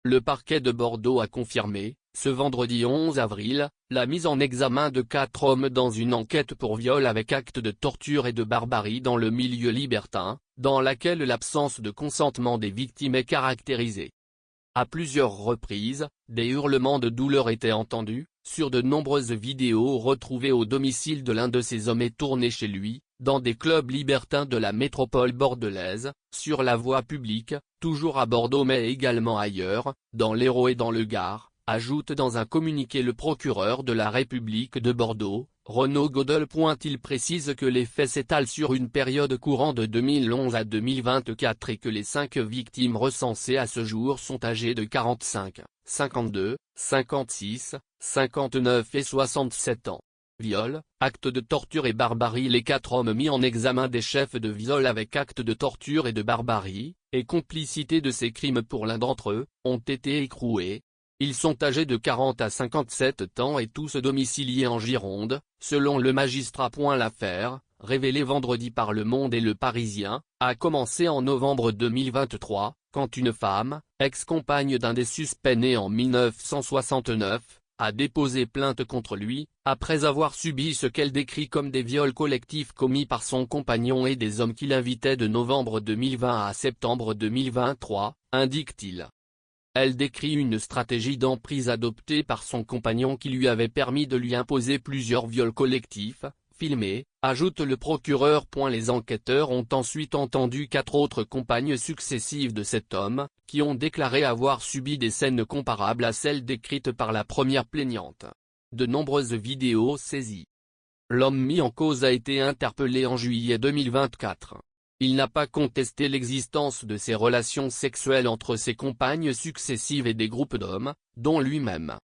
Le parquet de Bordeaux a confirmé, ce vendredi 11 avril, la mise en examen de 4 hommes dans une enquête pour viol avec acte de torture et de barbarie dans le milieu libertin, dans laquelle l'absence de consentement des victimes est caractérisée. À plusieurs reprises, des hurlements de douleur étaient entendus, sur de nombreuses vidéos retrouvées au domicile de l'un de ces hommes et tournées chez lui, dans des clubs libertins de la métropole bordelaise, sur la voie publique, toujours à Bordeaux mais également ailleurs, dans l'Hérault et dans le Gard, ajoute dans un communiqué le procureur de la République de Bordeaux, Renaud Godel. Il précise que les faits s'étalent sur une période courant de 2011 à 2024 et que les 5 victimes recensées à ce jour sont âgées de 45, 52, 56, 59 et 67 ans. Viol, acte de torture et barbarie. Les 4 hommes mis en examen des chefs de viol avec acte de torture et de barbarie, et complicité de ces crimes pour l'un d'entre eux, ont été écroués. Ils sont âgés de 40 à 57 ans et tous domiciliés en Gironde, selon le magistrat. L'affaire, révélée vendredi par Le Monde et Le Parisien, a commencé en novembre 2023, quand une femme, ex-compagne d'un des suspects né en 1969, a déposé plainte contre lui, après avoir subi ce qu'elle décrit comme des viols collectifs commis par son compagnon et des hommes qui l'invitaient de novembre 2020 à septembre 2023, indique-t-il. Elle décrit une stratégie d'emprise adoptée par son compagnon qui lui avait permis de lui imposer plusieurs viols collectifs, filmés, ajoute le procureur. Les enquêteurs ont ensuite entendu 4 autres compagnes successives de cet homme, qui ont déclaré avoir subi des scènes comparables à celles décrites par la première plaignante. De nombreuses vidéos saisies. L'homme mis en cause a été interpellé en juillet 2024. Il n'a pas contesté l'existence de ces relations sexuelles entre ses compagnes successives et des groupes d'hommes, dont lui-même.